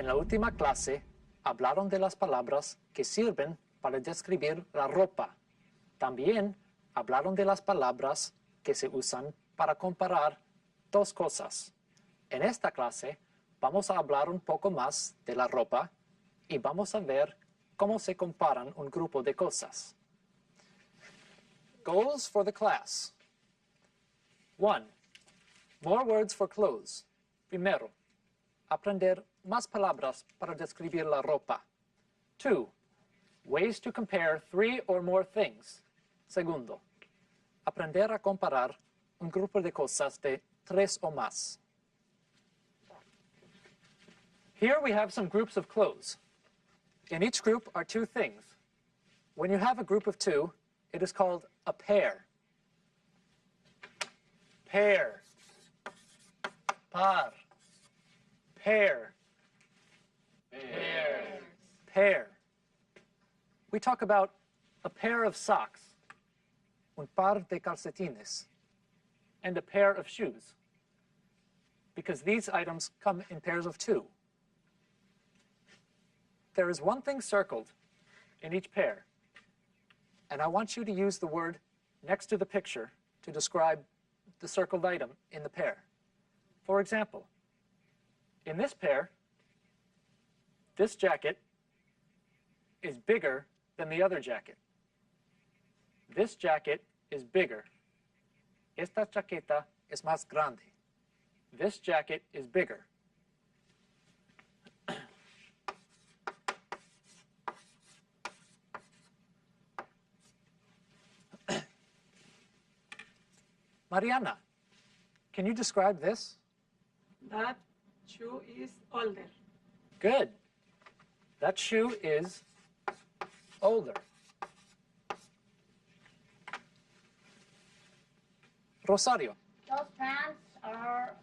En la última clase hablaron de las palabras que sirven para describir la ropa. También hablaron de las palabras que se usan para comparar dos cosas. En esta clase vamos a hablar un poco más de la ropa y vamos a ver cómo se comparan un grupo de cosas. Goals for the class. 1. More words for clothes. Primero, aprender más palabras para describir la ropa. 2. Ways to compare 3 or more things. Segundo, aprender a comparar un grupo de cosas de 3 o más. Here we have some groups of clothes. In each group are 2 things. When you have a group of 2, it is called a pair. Pair. Par. Pair. Pairs. Pair. We talk about a pair of socks, un par de calcetines, and a pair of shoes, because these items come in pairs of 2. There is one thing circled in each pair, and I want you to use the word next to the picture to describe the circled item in the pair. For example, in this pair, this jacket is bigger than the other jacket. This jacket is bigger. Esta chaqueta es más grande. This jacket is bigger. Mariana, can you describe this? That shoe is older. Good. That shoe is older. Rosario. Those pants are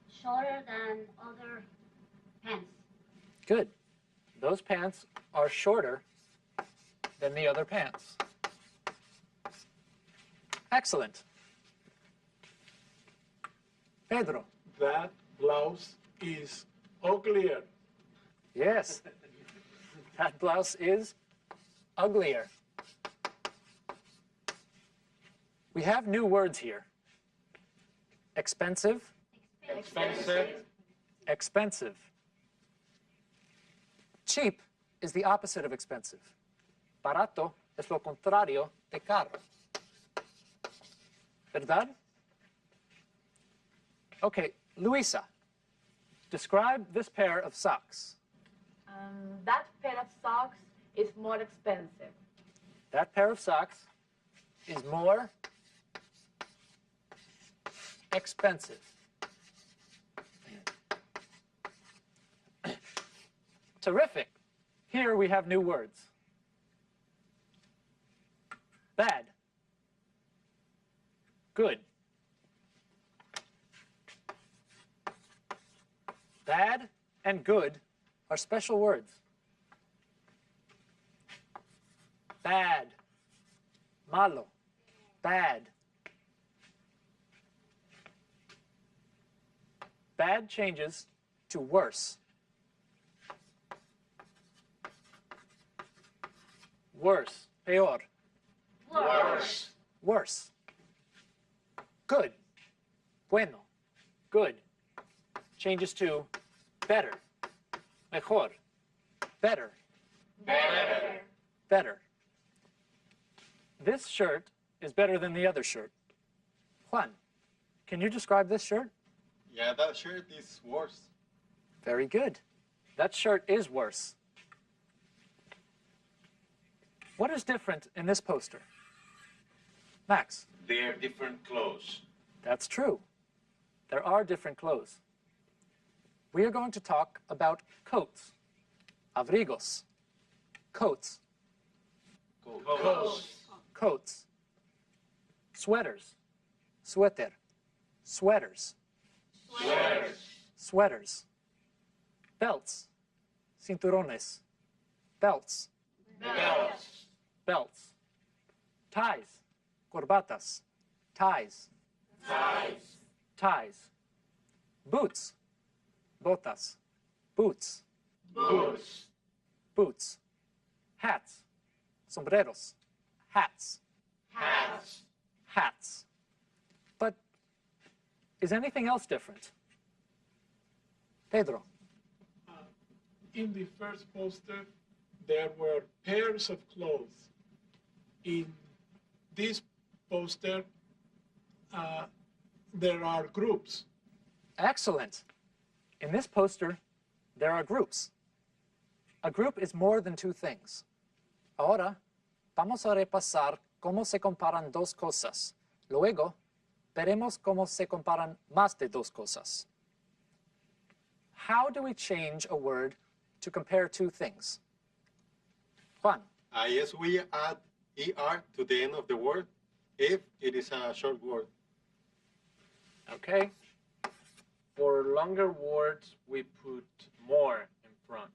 shorter than other pants. Good. Those pants are shorter than the other pants. Excellent. Pedro. That blouse is uglier. Yes. That blouse is uglier. We have new words here. Expensive. Expensive. Expensive. Cheap is the opposite of expensive. Barato es lo contrario de caro. ¿Verdad? Okay, Luisa, describe this pair of socks. That pair of socks is more expensive. That pair of socks is more expensive. Terrific. Here we have new words. Bad. Good. Bad and good are special words. Bad. Malo. Bad. Bad changes to worse. Worse. Peor. Worse. Worse. Good. Bueno. Good. Changes to better. Mejor. Better. Better. Better. This shirt is better than the other shirt. Juan, can you describe this shirt? Yeah, that shirt is worse. Very good. That shirt is worse. What is different in this poster? Max. They're different clothes. That's true. There are different clothes. We are going to talk about coats. Abrigos. Coats. Coats. Coats. Sweaters. Suéter. Sweaters. Sweaters. Sweaters. Belts. Cinturones. Belts. Belts. Belts. Ties. Corbatas. Ties. Ties. Ties. Boots. Botas. Boots. Boots. Boots. Hats. Sombreros. Hats. Hats. Hats. But is anything else different? Pedro. In the first poster, there were pairs of clothes. In this poster, there are groups. Excellent. In this poster, there are groups. A group is more than two things. Ahora, vamos a repasar cómo se comparan dos cosas. Luego, veremos cómo se comparan más de dos cosas. How do we change a word to compare two things? Juan. Yes, we add ER to the end of the word if it is a short word. Okay. For longer words, we put more in front.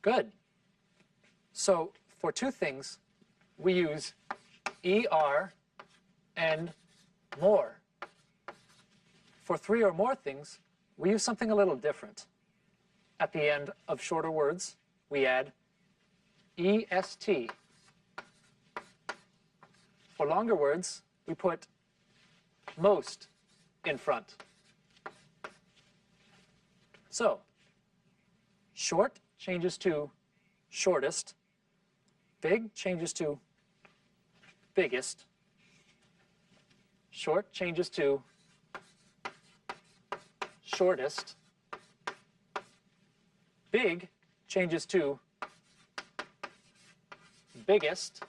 Good. So for two things, we use ER and more. For three or more things, we use something a little different. At the end of shorter words, we add EST. For longer words, we put most in front. So, short changes to shortest, big changes to biggest, short changes to shortest, big changes to biggest,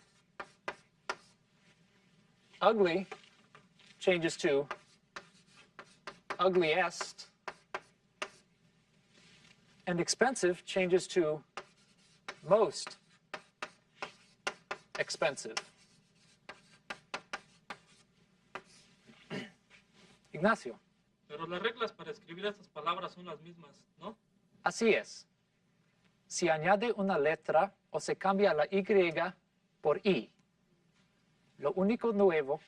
ugly changes to ugliest, and expensive changes to most expensive. Ignacio. Pero las reglas para escribir estas palabras son las mismas, ¿no? Así es. Si añade una letra o se cambia la Y por I, lo único nuevo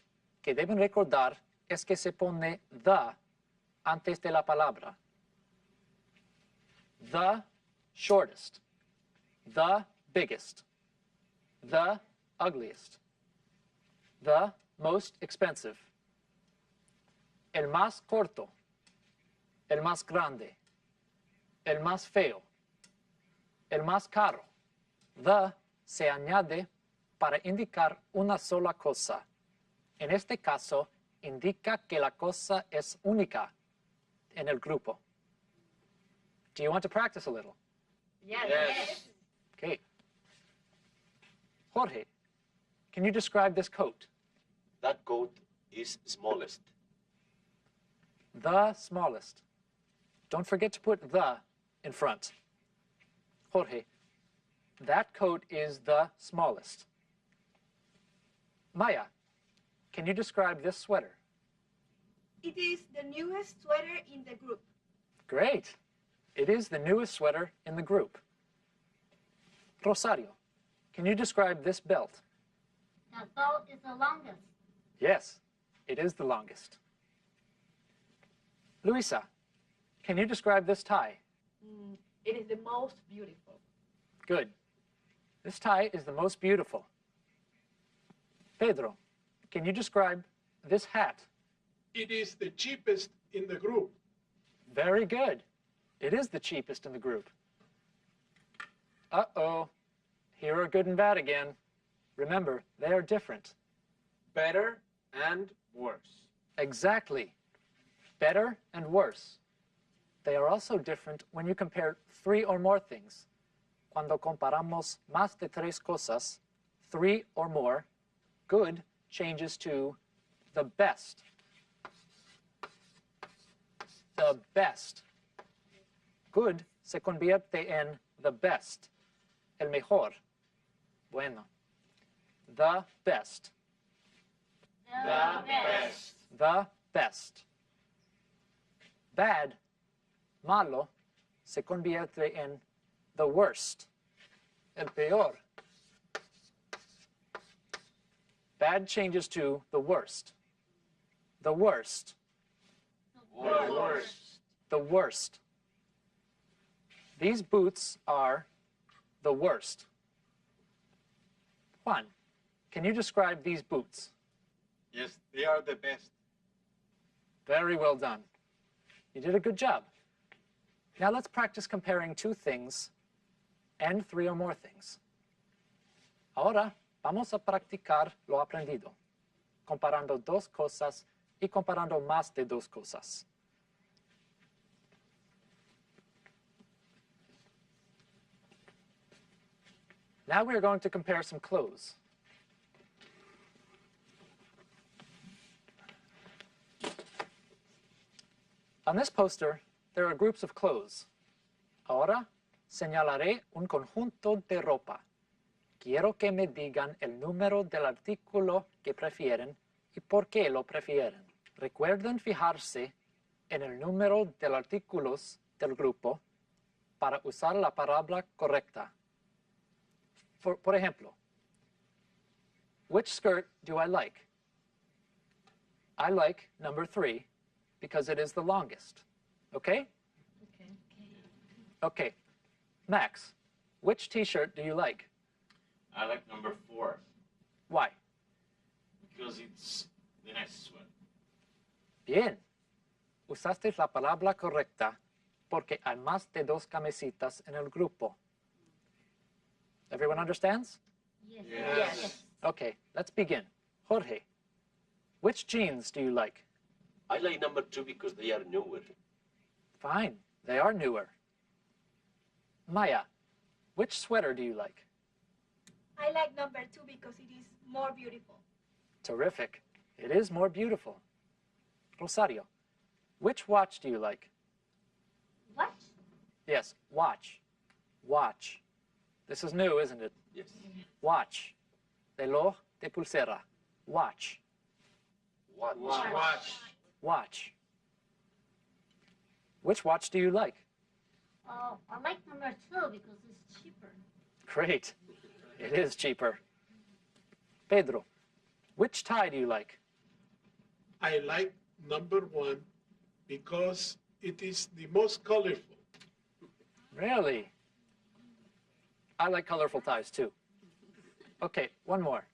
que deben recordar es que se pone the antes de la palabra. The shortest, the biggest, the ugliest, the most expensive, el más corto, el más grande, el más feo, el más caro. The se añade para indicar una sola cosa. En este caso, indica que la cosa es única en el grupo. Do you want to practice a little? Yes. Okay. Jorge, can you describe this coat? That coat is smallest. The smallest. Don't forget to put the in front. Jorge, that coat is the smallest. Maya, can you describe this sweater? It is the newest sweater in the group. Great. It is the newest sweater in the group. Rosario, can you describe this belt? The belt is the longest. Yes, it is the longest. Luisa, can you describe this tie? It is the most beautiful. Good. This tie is the most beautiful. Pedro, can you describe this hat? It is the cheapest in the group. Very good. It is the cheapest in the group. Uh-oh. Here are good and bad again. Remember, they are different. Better and worse. Exactly. Better and worse. They are also different when you compare three or more things. Cuando comparamos más de tres cosas, three or more, good changes to the best. The best. Good se convierte en the best. El mejor. Bueno. The best. The best. The best. Bad, malo, se convierte en the worst. El peor. Bad changes to the worst. The worst. The worst. The worst. These boots are the worst. Juan, can you describe these boots? Yes, they are the best. Very well done. You did a good job. Now let's practice comparing two things and three or more things. Ahora vamos a practicar lo aprendido, comparando dos cosas y comparando más de dos cosas. Now we're going to compare some clothes. On this poster, there are groups of clothes. Ahora señalaré un conjunto de ropa. Quiero que me digan el número del artículo que prefieren y por qué lo prefieren. Recuerden fijarse en el número de artículos del grupo para usar la palabra correcta. Por ejemplo, which skirt do I like? I like number 3 because it is the longest. Okay? Okay. Max, which t-shirt do you like? I like number 4 Why? because it's the nicest one. Bien. Usaste la palabra correcta porque hay más de 2 camisitas en el grupo. Everyone understands? Yes. Yes. Okay, let's begin. Jorge, which jeans do you like? I like number 2 because they are newer. Fine, they are newer. Maya, which sweater do you like? I like number 2 because it is more beautiful. Terrific. It is more beautiful. Rosario, which watch do you like? What? Yes, watch. Watch. This is new, isn't it? Yes. Watch. Reloj de pulsera. Watch. Watch. Watch. Which watch do you like? Oh, I like number 2 because it's cheaper. Great. It is cheaper. Pedro, which tie do you like? I like number 1 because it is the most colorful. Really? I like colorful ties too. Okay, one more.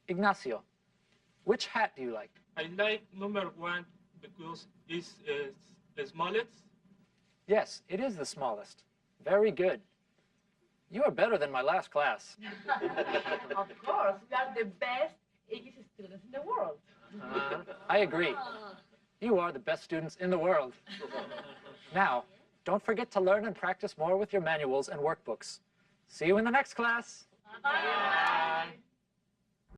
Ignacio, which hat do you like? I like number 1 because it's the smallest. Yes, it is the smallest. Very good. You are better than my last class. Of course, we are the best English students in the world. I agree. You are the best students in the world. Now, don't forget to learn and practice more with your manuals and workbooks. See you in the next class. Bye.